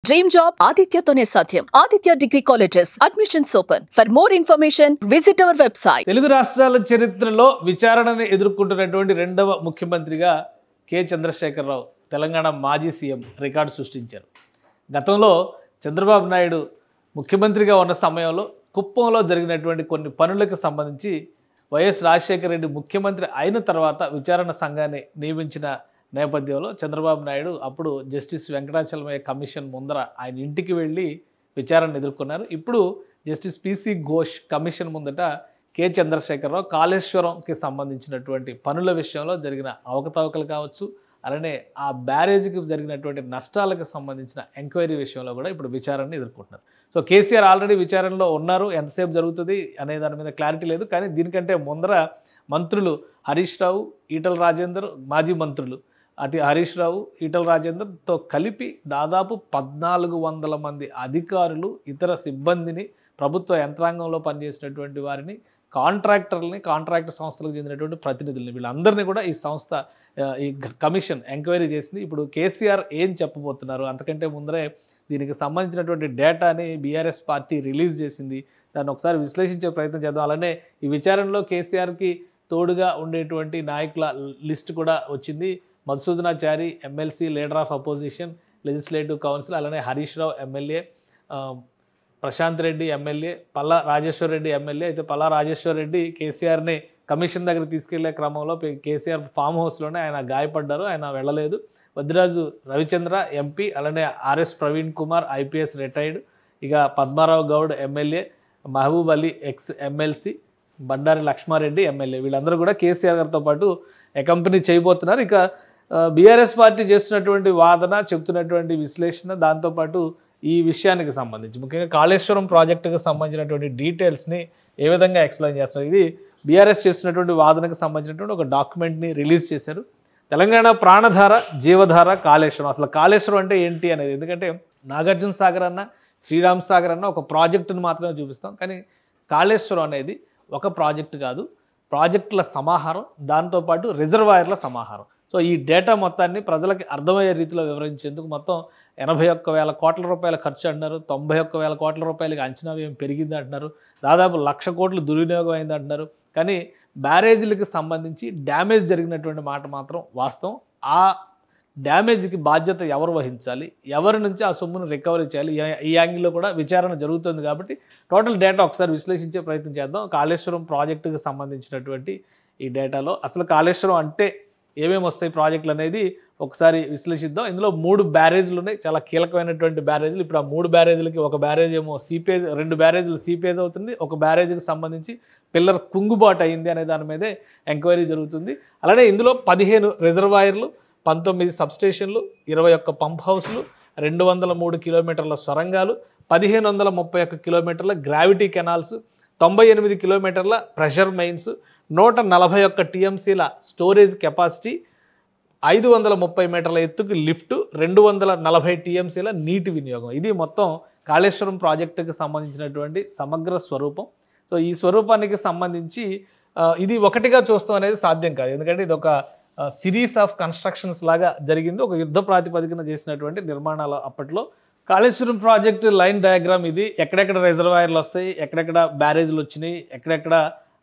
Dream job ఆదిత్యతోనే సాధ్యం. Aditya degree colleges admissions open. For more information visit our website. Telugu రాష్ట్రాల చరిత్రలో విచారణను ఎదుర్కొంటున్నటువంటి రెండవ ముఖ్యమంత్రిగా కె చంద్రశేఖరరావు తెలంగాణ మాజీ సీఎం రికార్డు సృష్టించారు. గతంలో చంద్రబాబు నాయుడు ముఖ్యమంత్రిగా ఉన్న సమయంలో కుప్పంలో జరిగినటువంటి కొన్ని పనులకు సంబంధించి వైఎస్ రాజశేఖర రెడ్డి ముఖ్యమంత్రి అయిన తర్వాత విచారణ సంఘాన్ని నియమించిన నేపథ్యంలో చంద్రబాబు నాయుడు అప్పుడు జస్టిస్ వెంకటాచలమయ్య కమిషన్ ముందర ఆయన ఇంటికి వెళ్ళి విచారణ ఎదుర్కొన్నారు. ఇప్పుడు జస్టిస్ పిసి ఘోష్ కమిషన్ ముందట కె చంద్రశేఖరరావు కాళేశ్వరంకి సంబంధించినటువంటి పనుల విషయంలో జరిగిన అవకతవకలు కావచ్చు, అలానే ఆ బ్యారేజ్కి జరిగినటువంటి నష్టాలకు సంబంధించిన ఎంక్వైరీ విషయంలో కూడా ఇప్పుడు విచారణను ఎదుర్కొంటున్నారు. సో కేసీఆర్ ఆల్రెడీ విచారణలో ఉన్నారు, ఎంతసేపు జరుగుతుంది అనే దాని మీద క్లారిటీ లేదు. కానీ దీనికంటే ముందర మంత్రులు హరీష్ రావు, ఈటల రాజేందర్, మాజీ మంత్రులు అటు హరీష్ రావు, ఈటల రాజేందర్తో కలిపి దాదాపు 1400 మంది అధికారులు, ఇతర సిబ్బందిని, ప్రభుత్వ యంత్రాంగంలో పనిచేసినటువంటి వారిని, కాంట్రాక్టర్లని, కాంట్రాక్టర్ సంస్థలకు చెందినటువంటి ప్రతినిధులని, వీళ్ళందరినీ కూడా ఈ సంస్థ ఈ కమిషన్ ఎంక్వైరీ చేసింది. ఇప్పుడు కేసీఆర్ ఏం చెప్పబోతున్నారు, అంతకంటే ముందరే దీనికి సంబంధించినటువంటి డేటాని బీఆర్ఎస్ పార్టీ రిలీజ్ చేసింది. దాన్ని ఒకసారి విశ్లేషించే ప్రయత్నం చేద్దాం. అలానే ఈ విచారణలో కేసీఆర్కి తోడుగా ఉండేటువంటి నాయకుల లిస్ట్ కూడా వచ్చింది. Madhusudhanachari MLC, leader of opposition, legislative council, అలానే Harish Rao MLA, Prashant Reddy MLA, Palla Rajeshwar Reddy MLA. అయితే పల్లా రాజేశ్వర్ రెడ్డి కేసీఆర్ని కమిషన్ దగ్గర తీసుకెళ్లే క్రమంలో కేసీఆర్ ఫామ్ హౌస్లోనే ఆయన గాయపడ్డారు, ఆయన వెళ్ళలేదు. వద్దిరాజు రవిచంద్ర ఎంపీ, అలానే RS Praveen Kumar IPS retired, ఇక Padmarao Goud MLA, Mahbub Ali ex MLC, Bandari Lakshma Reddy MLA, వీళ్ళందరూ కూడా కేసీఆర్ గారితో పాటు అకంపెనీ చేయబోతున్నారు. ఇక బీఆర్ఎస్ పార్టీ చేస్తున్నటువంటి వాదన, చెప్తున్నటువంటి విశ్లేషణ, దాంతోపాటు ఈ విషయానికి సంబంధించి ముఖ్యంగా కాళేశ్వరం ప్రాజెక్టుకు సంబంధించినటువంటి డీటెయిల్స్ని ఏ విధంగా ఎక్స్ప్లెయిన్ చేస్తారు, ఇది బీఆర్ఎస్ చేస్తున్నటువంటి వాదనకు సంబంధించినటువంటి ఒక డాక్యుమెంట్ని రిలీజ్ చేశారు. తెలంగాణ ప్రాణధార, జీవధార, కాళేశ్వరం. అసలు కాళేశ్వరం అంటే ఏంటి అనేది, ఎందుకంటే నాగార్జున సాగర్ అన్న, శ్రీరామ్ సాగర్ అన్న ఒక ప్రాజెక్టును మాత్రమే చూపిస్తాం, కానీ కాళేశ్వరం అనేది ఒక ప్రాజెక్టు కాదు, ప్రాజెక్టుల సమాహారం, దాంతోపాటు రిజర్వాయర్ల సమాహారం. సో ఈ డేటా మొత్తాన్ని ప్రజలకు అర్థమయ్యే రీతిలో వివరించేందుకు మొత్తం 81,000 కోట్ల రూపాయల ఖర్చు అంటున్నారు, 91,000 కోట్ల రూపాయలకి అంచనా వ్యయం పెరిగింది అంటున్నారు, దాదాపు 1,00,000 కోట్లు దుర్వినియోగం అయింది అంటున్నారు. కానీ బ్యారేజీలకు సంబంధించి డ్యామేజ్ జరిగినటువంటి మాట మాత్రం వాస్తవం. ఆ డ్యామేజ్కి బాధ్యత ఎవరు వహించాలి, ఎవరి నుంచి ఆ సొమ్మును రికవరీ చేయాలి, ఈ యాంగిల్లో కూడా విచారణ జరుగుతుంది. కాబట్టి టోటల్ డేటా ఒకసారి విశ్లేషించే ప్రయత్నం చేద్దాం. కాళేశ్వరం ప్రాజెక్టుకు సంబంధించినటువంటి ఈ డేటాలో అసలు కాళేశ్వరం అంటే ఏమేమి వస్తాయి ప్రాజెక్టులు అనేది ఒకసారి విశ్లేషిద్దాం. ఇందులో 3 బ్యారేజ్లు ఉన్నాయి, చాలా కీలకమైనటువంటి బ్యారేజ్లు. ఇప్పుడు ఆ 3 బ్యారేజ్లకి ఒక బ్యారేజ్ ఏమో సీపేజ్, 2 బ్యారేజ్లు సీపేజ్ అవుతుంది, ఒక బ్యారేజ్కి సంబంధించి పిల్లర్ కుంగుబాటు అయింది అనే దాని మీదే ఎంక్వైరీ జరుగుతుంది. అలానే ఇందులో 15 రిజర్వాయర్లు, 19 సబ్స్టేషన్లు, 21 పంప్ హౌస్లు, 203 కిలోమీటర్ల సొరంగాలు, 1531 కిలోమీటర్ల గ్రావిటీ కెనాల్స్, 98 కిలోమీటర్ల ప్రెషర్ మెయిన్స్, 141 టీఎంసీల స్టోరేజ్ కెపాసిటీ, 530 మీటర్ల ఎత్తుకు లిఫ్ట్, 240 టీఎంసీల నీటి వినియోగం. ఇది మొత్తం కాళేశ్వరం ప్రాజెక్టుకి సంబంధించినటువంటి సమగ్ర స్వరూపం. సో ఈ స్వరూపానికి సంబంధించి ఇది ఒకటిగా చూస్తాం అనేది సాధ్యం కాదు, ఎందుకంటే ఇది ఒక సిరీస్ ఆఫ్ కన్స్ట్రక్షన్స్ లాగా జరిగింది, ఒక యుద్ధ ప్రాతిపదికన చేసినటువంటి నిర్మాణాలు. అప్పట్లో కాళేశ్వరం ప్రాజెక్టు లైన్ డయాగ్రామ్ ఇది. ఎక్కడెక్కడ రిజర్వాయర్లు వస్తాయి, ఎక్కడెక్కడ బ్యారేజ్లు వచ్చినాయి, ఎక్కడెక్కడ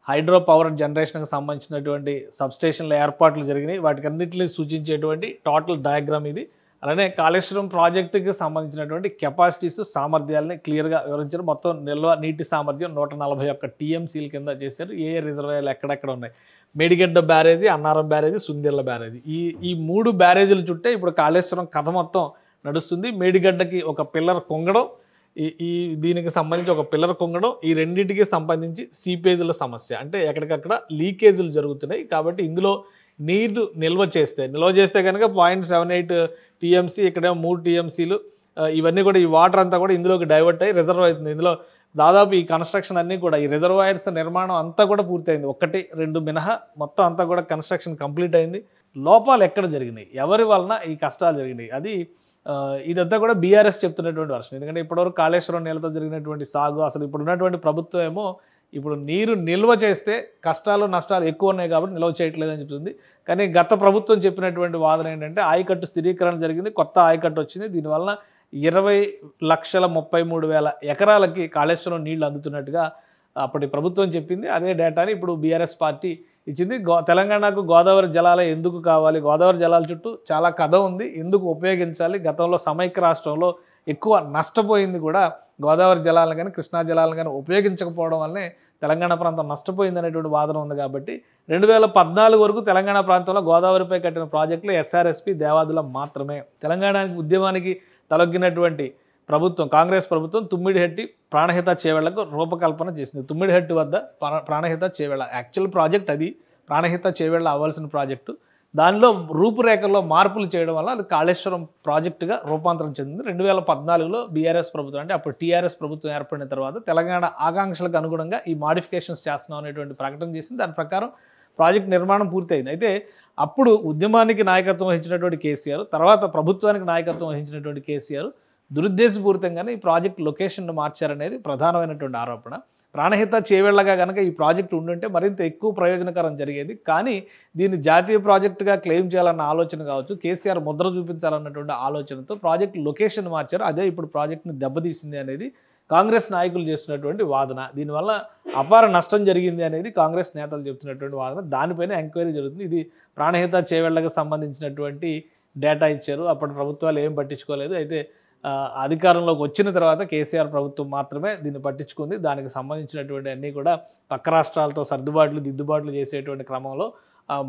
హైడ్రో పవర్ జనరేషన్కి సంబంధించినటువంటి సబ్స్టేషన్ల ఏర్పాట్లు జరిగినాయి, వాటికన్నింటినీ సూచించేటువంటి టోటల్ డయాగ్రామ్ ఇది. అలానే కాళేశ్వరం ప్రాజెక్టుకి సంబంధించినటువంటి కెపాసిటీస్, సామర్థ్యాలని క్లియర్గా వివరించారు. మొత్తం నిల్వ నీటి సామర్థ్యం 141 టీఎంసీల కింద చేశారు. ఏ రిజర్వాయర్లు ఎక్కడెక్కడ ఉన్నాయి, మేడిగడ్డ బ్యారేజీ, అన్నారం బ్యారేజీ, సుందిర్ల బ్యారేజీ, ఈ 3 బ్యారేజీల చుట్టే ఇప్పుడు కాళేశ్వరం కథ మొత్తం నడుస్తుంది. మేడిగడ్డకి ఒక పిల్లర్ కుంగడం, దీనికి సంబంధించి ఒక పిల్లర్ కుంగడం, ఈ రెండింటికి సంబంధించి సీపేజీల సమస్య, అంటే ఎక్కడికక్కడ లీకేజీలు జరుగుతున్నాయి. కాబట్టి ఇందులో నీరు నిల్వ చేస్తే కనుక 0.78 టీఎంసీ, ఇక్కడేమో 3 టీఎంసీలు, ఇవన్నీ కూడా ఈ వాటర్ అంతా కూడా ఇందులోకి డైవర్ట్ అయ్యి రిజర్వ్ అవుతుంది. ఇందులో దాదాపు ఈ కన్స్ట్రక్షన్ అన్నీ కూడా ఈ రిజర్వాయర్స్ నిర్మాణం అంతా కూడా పూర్తయింది, 1-2 మినహా మొత్తం అంతా కూడా కన్స్ట్రక్షన్ కంప్లీట్ అయింది. లోపాలు ఎక్కడ జరిగినాయి, ఎవరి వలన ఈ కష్టాలు జరిగినాయి, అది ఇదంతా కూడా బీఆర్ఎస్ చెప్తున్నటువంటి వర్షం. ఎందుకంటే ఇప్పటివరకు కాళేశ్వరం నీళ్ళతో జరిగినటువంటి సాగు, అసలు ఇప్పుడు ఉన్నటువంటి ప్రభుత్వం ఏమో ఇప్పుడు నీరు నిల్వ చేస్తే కష్టాలు నష్టాలు ఎక్కువ ఉన్నాయి కాబట్టి నిల్వ చేయట్లేదని చెప్తుంది. కానీ గత ప్రభుత్వం చెప్పినటువంటి వాదన ఏంటంటే ఆయకట్టు స్థిరీకరణ జరిగింది, కొత్త ఆయకట్టు వచ్చింది, దీనివల్ల 20,33,000 ఎకరాలకి కాళేశ్వరం నీళ్లు అందుతున్నట్టుగా అప్పటి ప్రభుత్వం చెప్పింది. అదే డేటాని ఇప్పుడు బీఆర్ఎస్ పార్టీ ఇచ్చింది. తెలంగాణకు గోదావరి జలాలే ఎందుకు కావాలి, గోదావరి జలాల చుట్టూ చాలా కథ ఉంది, ఎందుకు ఉపయోగించాలి, గతంలో సమైక్య రాష్ట్రంలో ఎక్కువ నష్టపోయింది కూడా గోదావరి జలాలను కానీ కృష్ణా జలాలను కానీ ఉపయోగించకపోవడం వల్లనే తెలంగాణ ప్రాంతం నష్టపోయింది అనేటువంటి వాదన ఉంది. కాబట్టి 2014 వరకు తెలంగాణ ప్రాంతంలో గోదావరిపై కట్టిన ప్రాజెక్టులు ఎస్ఆర్ఎస్పి దేవాదులం మాత్రమే. తెలంగాణ ఉద్యమానికి తలొగ్గినటువంటి ప్రభుత్వం కాంగ్రెస్ ప్రభుత్వం తుమ్మిడిహెట్టి ప్రాణహిత చేవెళ్లకు రూపకల్పన చేసింది. తుమ్మిడిహెట్టి వద్ద ప్రాణహిత చేవెళ్ల యాక్చువల్ ప్రాజెక్ట్, అది ప్రాణహిత చేవెళ్ల అవ్వాల్సిన ప్రాజెక్టు. దానిలో రూపురేఖల్లో మార్పులు చేయడం వల్ల అది కాళేశ్వరం ప్రాజెక్టుగా రూపాంతరం చెందింది. 2014లో బీఆర్ఎస్ ప్రభుత్వం, అంటే అప్పుడు టీఆర్ఎస్ ప్రభుత్వం ఏర్పడిన తర్వాత తెలంగాణ ఆకాంక్షలకు అనుగుణంగా ఈ మాడిఫికేషన్స్ చేస్తున్నాం అనేటువంటి ప్రకటన చేసింది. దాని ప్రకారం ప్రాజెక్ట్ నిర్మాణం పూర్తయింది. అయితే అప్పుడు ఉద్యమానికి నాయకత్వం వహించినటువంటి కేసీఆర్, తర్వాత ప్రభుత్వానికి నాయకత్వం వహించినటువంటి కేసీఆర్ దురుద్దేశపూరితంగానే ఈ ప్రాజెక్ట్ లొకేషన్ను మార్చారనేది ప్రధానమైనటువంటి ఆరోపణ. ప్రాణహిత చేవెళ్లగా కనుక ఈ ప్రాజెక్టు ఉండుంటే మరింత ఎక్కువ ప్రయోజనకరం జరిగేది. కానీ దీన్ని జాతీయ ప్రాజెక్టుగా క్లెయిమ్ చేయాలన్న ఆలోచన కావచ్చు, కేసీఆర్ ముద్ర చూపించాలన్నటువంటి ఆలోచనతో ప్రాజెక్టు లొకేషన్ మార్చారు. అదే ఇప్పుడు ప్రాజెక్టుని దెబ్బతీసింది అనేది కాంగ్రెస్ నాయకులు చేస్తున్నటువంటి వాదన. దీనివల్ల అపార నష్టం జరిగింది అనేది కాంగ్రెస్ నేతలు చెబుతున్నటువంటి వాదన. దానిపైన ఎంక్వైరీ జరుగుతుంది. ఇది ప్రాణహిత చేవెళ్లకు సంబంధించినటువంటి డేటా ఇచ్చారు, అప్పటి ప్రభుత్వాలు ఏం పట్టించుకోలేదు. అయితే అధికారంలోకి వచ్చిన తర్వాత కేసీఆర్ ప్రభుత్వం మాత్రమే దీన్ని పట్టించుకుంది. దానికి సంబంధించినటువంటి అన్నీ కూడా పక్క రాష్ట్రాలతో దిద్దుబాట్లు చేసేటువంటి క్రమంలో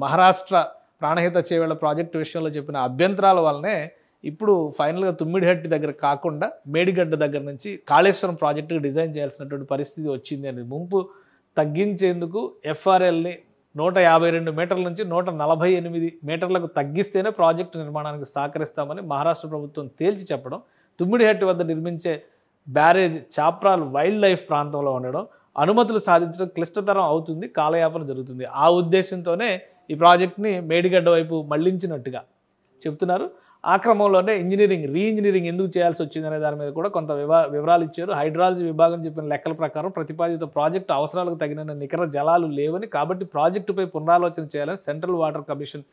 మహారాష్ట్ర ప్రాణహిత చేవెళ్ల ప్రాజెక్టు విషయంలో చెప్పిన అభ్యంతరాల వల్లనే ఇప్పుడు ఫైనల్గా తుమ్మిడిహట్టి దగ్గర కాకుండా మేడిగడ్డ దగ్గర నుంచి కాళేశ్వరం ప్రాజెక్టుకు డిజైన్ చేయాల్సినటువంటి పరిస్థితి వచ్చింది అనేది. ముంపు తగ్గించేందుకు ఎఫ్ఆర్ఎల్ని 152 మీటర్ల నుంచి 148 మీటర్లకు తగ్గిస్తేనే ప్రాజెక్టు నిర్మాణానికి సహకరిస్తామని మహారాష్ట్ర ప్రభుత్వం తేల్చి చెప్పడం, తుమ్మిడిహట్టి వద్ద నిర్మించే బ్యారేజ్ చాప్రాల్ వైల్డ్ లైఫ్ ప్రాంతంలో ఉండడం, అనుమతులు సాధించడం క్లిష్టతరం అవుతుంది, కాలయాపన జరుగుతుంది. ఆ ఉద్దేశంతోనే ఈ ప్రాజెక్ట్ని మేడిగడ్డ వైపు మళ్లించినట్టుగా చెప్తున్నారు. ఆ క్రమంలోనే రీఇంజనీరింగ్ ఎందుకు చేయాల్సి వచ్చిందనే దాని మీద కూడా కొంత వివరాలు ఇచ్చారు. హైడ్రాలజీ విభాగం చెప్పిన లెక్కల ప్రకారం ప్రతిపాదిత ప్రాజెక్టు అవసరాలకు తగిన నికర జలాలు లేవని, కాబట్టి ప్రాజెక్టుపై పునరాలోచన చేయాలని సెంట్రల్ వాటర్ కమిషన్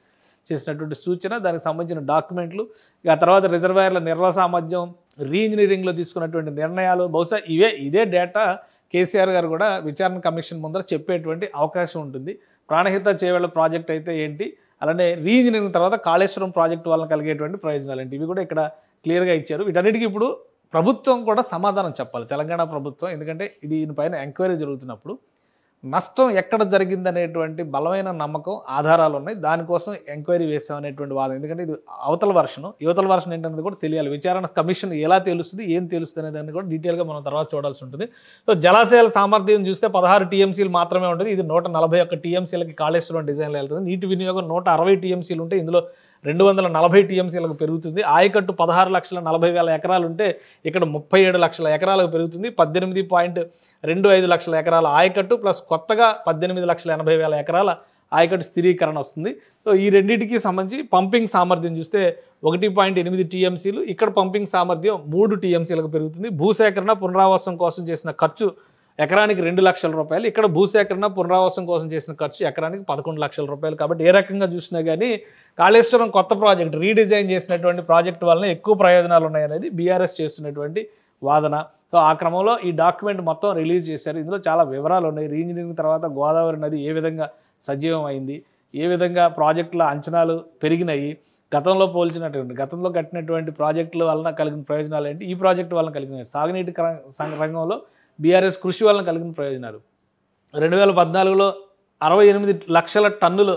చేసినటువంటి సూచన, దానికి సంబంధించిన డాక్యుమెంట్లు, ఆ తర్వాత రిజర్వాయర్ల నిర్వహణ సామర్థ్యం, రీఇంజనీరింగ్లో తీసుకున్నటువంటి నిర్ణయాలు, బహుశా ఇదే డేటా కేసీఆర్ గారు కూడా విచారణ కమిషన్ ముందర చెప్పేటువంటి అవకాశం ఉంటుంది. ప్రాణహిత చేవెళ్ల ప్రాజెక్ట్ అయితే ఏంటి, అలానే రీఇంజనీరింగ్ తర్వాత కాళేశ్వరం ప్రాజెక్టు వలన కలిగేటువంటి ప్రయోజనాలు ఏంటి, ఇవి కూడా ఇక్కడ క్లియర్గా ఇచ్చారు. వీటన్నిటికీ ఇప్పుడు ప్రభుత్వం కూడా సమాధానం చెప్పాలి, తెలంగాణ ప్రభుత్వం. ఎందుకంటే దీనిపైన ఎంక్వైరీ జరుగుతున్నప్పుడు నష్టం ఎక్కడ జరిగిందనేటువంటి బలమైన నమ్మకం, ఆధారాలు ఉన్నాయి. దానికోసం ఎంక్వైరీ వేసామనేటువంటి వాదన. ఎందుకంటే ఇది అవతల వర్షను, యువతల వర్షన్ ఏంటనేది కూడా తెలియాలి. విచారణ కమిషన్ ఎలా తెలుస్తుంది, ఏం తెలుస్తుంది అనే దాన్ని కూడా డీటెయిల్గా మనం తర్వాత చూడాల్సి ఉంటుంది. సో జలాశయాల సామర్థ్యం చూస్తే 16 టీఎంసీలు మాత్రమే ఉంటుంది. ఇది 141 టీఎంసీలకి కాళేశ్వరం డిజైన్లో వెళ్తుంది. నీటి వినియోగం 160 టీఎంసీలు ఉంటే ఇందులో 240 టీఎంసీలకు పెరుగుతుంది. ఆయకట్టు 16,40,000 ఎకరాలు ఉంటే ఇక్కడ 37 లక్షల ఎకరాలకు పెరుగుతుంది. 18.25 లక్షల ఎకరాల ఆయకట్టు ప్లస్ కొత్తగా 18,80,000 ఎకరాల ఆయకట్టు స్థిరీకరణ వస్తుంది. సో ఈ రెండింటికి సంబంధించి పంపింగ్ సామర్థ్యం చూస్తే 1.8 టీఎంసీలు, ఇక్కడ పంపింగ్ సామర్థ్యం 3 టీఎంసీలకు పెరుగుతుంది. భూసేకరణ పునరావాసం కోసం చేసిన ఖర్చు ఎకరానికి 2 లక్షల రూపాయలు, ఇక్కడ భూసేకరణ పునరావాసం కోసం చేసిన ఖర్చు ఎకరానికి 11 లక్షల రూపాయలు. కాబట్టి ఏ రకంగా చూసినా కానీ కాళేశ్వరం కొత్త ప్రాజెక్ట్ రీడిజైన్ చేసినటువంటి ప్రాజెక్టు వలన ఎక్కువ ప్రయోజనాలు ఉన్నాయనేది బీఆర్ఎస్ చేస్తున్నటువంటి వాదన. సో ఆ క్రమంలో ఈ డాక్యుమెంట్ మొత్తం రిలీజ్ చేశారు. ఇందులో చాలా వివరాలు ఉన్నాయి. రీఇంజనీరింగ్ తర్వాత గోదావరి నది ఏ విధంగా సజీవం అయింది, ఏ విధంగా ప్రాజెక్టుల అంచనాలు పెరిగినాయి, గతంలో గతంలో కట్టినటువంటి ప్రాజెక్టుల వలన కలిగిన ప్రయోజనాలు ఏంటి, ఈ ప్రాజెక్టు వలన కలిగిన సాగునీటి రంగంలో బీఆర్ఎస్ కృషి వలన కలిగిన ప్రయోజనాలు. 2014లో 68 లక్షల టన్నులు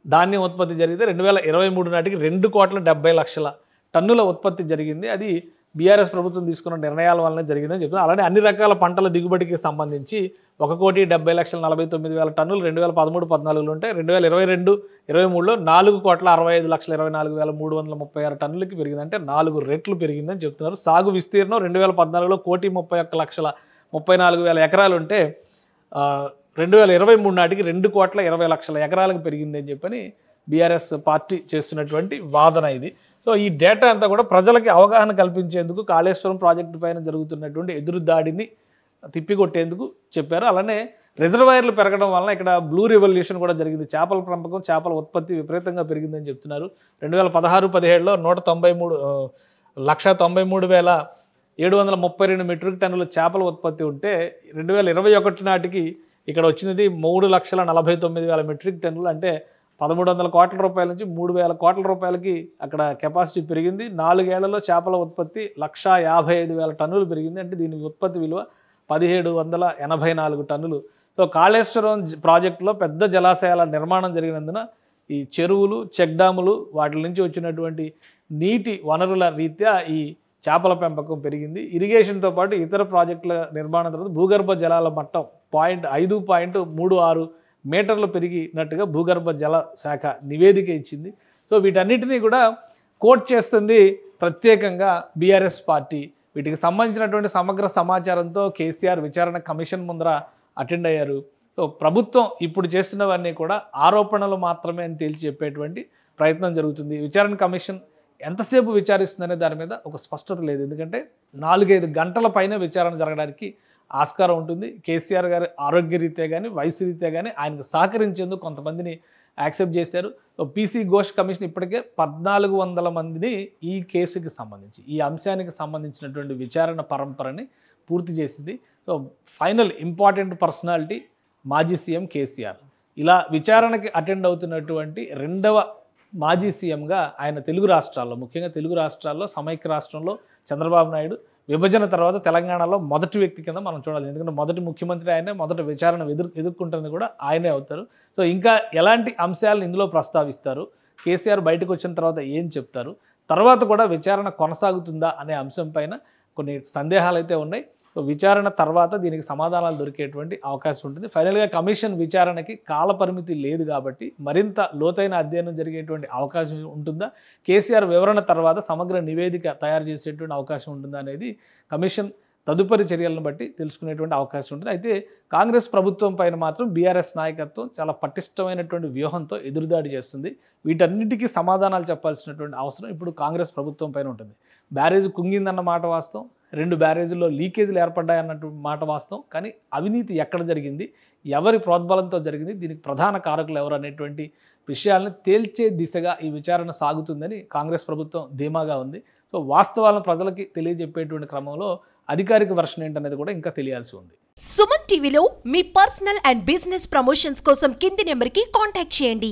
ధాన్యం ఉత్పత్తి జరిగితే 2023 నాటికి 2,70,00,000 టన్నుల ఉత్పత్తి జరిగింది. అది బీఆర్ఎస్ ప్రభుత్వం తీసుకున్న నిర్ణయాల వల్లనే జరిగిందని చెప్తున్నారు. అలానే అన్ని రకాల పంటల దిగుబడికి సంబంధించి 1,70,49,000 టన్నులు 2013-14లో ఉంటే 2022-23లో 4,65,24,336 టన్నులకి పెరిగింది. అంటే 4 రెట్లు పెరిగిందని చెప్తున్నారు. సాగు విస్తీర్ణం 2014లో 1,31,34,000 ఎకరాలు ఉంటే 2023 నాటికి 2,20,00,000 ఎకరాలకు పెరిగిందని చెప్పని బీఆర్ఎస్ పార్టీ చేస్తున్నటువంటి వాదన ఇది. సో ఈ డేటా అంతా కూడా ప్రజలకి అవగాహన కల్పించేందుకు, కాళేశ్వరం ప్రాజెక్టు పైన జరుగుతున్నటువంటి ఎదురుదాడిని తిప్పికొట్టేందుకు చెప్పారు. అలానే రిజర్వాయర్లు పెరగడం వలన ఇక్కడ బ్లూ రెవల్యూషన్ కూడా జరిగింది. చేపల పెంపకం, చేపల ఉత్పత్తి విపరీతంగా పెరిగిందని చెప్తున్నారు. 2016-17లో 193,732 మెట్రిక్ టన్నుల చేపల ఉత్పత్తి ఉంటే 2021 నాటికి ఇక్కడ వచ్చినది 3,49,000 మెట్రిక్ టన్నులు. అంటే 1,300 కోట్ల రూపాయల నుంచి 3,000 కోట్ల రూపాయలకి అక్కడ కెపాసిటీ పెరిగింది. 4 ఏళ్లలో చేపల ఉత్పత్తి 1,55,000 టన్నులు పెరిగింది. అంటే దీని ఉత్పత్తి విలువ 1,784 టన్నులు. సో కాళేశ్వరం ప్రాజెక్టులో పెద్ద జలాశయాల నిర్మాణం జరిగినందున ఈ చెరువులు, చెక్ డ్యాములు వాటి నుంచి వచ్చినటువంటి నీటి వనరుల రీత్యా ఈ చేపల పెంపకం పెరిగింది. ఇరిగేషన్తో పాటు ఇతర ప్రాజెక్టుల నిర్మాణం తర్వాత భూగర్భ జలాల మట్టం 5.36 మీటర్లు పెరిగినట్టుగా భూగర్భ జల శాఖ నివేదిక ఇచ్చింది. సో వీటన్నిటినీ కూడా కోట్ చేస్తుంది ప్రత్యేకంగా బీఆర్ఎస్ పార్టీ. వీటికి సంబంధించినటువంటి సమగ్ర సమాచారంతో కేసీఆర్ విచారణ కమిషన్ ముందర అటెండ్ అయ్యారు. సో ప్రభుత్వం ఇప్పుడు చేస్తున్నవన్నీ కూడా ఆరోపణలు మాత్రమే అని తేల్చి చెప్పేటువంటి ప్రయత్నం జరుగుతుంది. విచారణ కమిషన్ ఎంతసేపు విచారిస్తుందనే దాని మీద ఒక స్పష్టత లేదు. ఎందుకంటే 4-5 గంటల పైన విచారణ జరగడానికి ఆస్కారం ఉంటుంది. కేసీఆర్ గారి ఆరోగ్య రీత్యా కానీ, వయసు రీత్యా కానీ ఆయనకు సహకరించేందుకు కొంతమందిని యాక్సెప్ట్ చేశారు. పీసీ ఘోష్ కమిషన్ ఇప్పటికే 1,400 మందిని ఈ కేసుకి సంబంధించి, ఈ అంశానికి సంబంధించినటువంటి విచారణ పరంపరని పూర్తి చేసింది. సో ఫైనల్ ఇంపార్టెంట్ పర్సనాలిటీ మాజీ సీఎం కేసీఆర్. ఇలా విచారణకి అటెండ్ అవుతున్నటువంటి రెండవ మాజీ సీఎంగా ఆయన తెలుగు రాష్ట్రాల్లో, ముఖ్యంగా తెలుగు రాష్ట్రాల్లో సమైక్య రాష్ట్రంలో చంద్రబాబు నాయుడు, విభజన తర్వాత తెలంగాణలో మొదటి వ్యక్తి కింద మనం చూడాలి. ఎందుకంటే మొదటి ముఖ్యమంత్రి ఆయనే, మొదటి విచారణ ఎదుర్కొంటున్నది కూడా ఆయనే అవుతారు. సో ఇంకా ఎలాంటి అంశాలను ఇందులో ప్రస్తావిస్తారు, కేసీఆర్ బయటకు వచ్చిన తర్వాత ఏం చెప్తారు, తర్వాత కూడా విచారణ కొనసాగుతుందా అనే అంశం పైన కొన్ని సందేహాలు అయితే ఉన్నాయి. సో విచారణ తర్వాత దీనికి సమాధానాలు దొరికేటువంటి అవకాశం ఉంటుంది. ఫైనల్గా కమిషన్ విచారణకి కాల పరిమితి లేదు కాబట్టి మరింత లోతైన అధ్యయనం జరిగేటువంటి అవకాశం ఉంటుందా, కేసీఆర్ వివరణ తర్వాత సమగ్ర నివేదిక తయారు చేసేటువంటి అవకాశం ఉంటుందా అనేది కమిషన్ తదుపరి చర్యలను బట్టి తెలుసుకునేటువంటి అవకాశం ఉంటుంది. అయితే కాంగ్రెస్ ప్రభుత్వం పైన మాత్రం బీఆర్ఎస్ నాయకత్వం చాలా పటిష్టమైనటువంటి వ్యూహంతో ఎదురుదాడి చేస్తుంది. వీటన్నిటికీ సమాధానాలు చెప్పాల్సినటువంటి అవసరం ఇప్పుడు కాంగ్రెస్ ప్రభుత్వం పైన ఉంటుంది. బ్యారేజ్ కుంగిందన్న మాట వాస్తవం, 2 బ్యారేజీల్లో లీకేజీలు ఏర్పడ్డాయన్నట్టు మాట వాస్తవం. కానీ అవినీతి ఎక్కడ జరిగింది, ఎవరి ప్రోద్బలంతో జరిగింది, దీనికి ప్రధాన కారకులు ఎవరు అనేటువంటి విషయాలను తేల్చే దిశగా ఈ విచారణ సాగుతుందని కాంగ్రెస్ ప్రభుత్వం ధీమాగా ఉంది. సో వాస్తవాలను ప్రజలకి తెలియజెప్పేటువంటి క్రమంలో అధికారిక వెర్షన్ ఏంటనేది కూడా ఇంకా తెలియాల్సి ఉంది. సుమన్ టీవీలో మీ పర్సనల్ అండ్ బిజినెస్ ప్రమోషన్స్ కోసం కింది నెంబర్కి కాంటాక్ట్ చేయండి.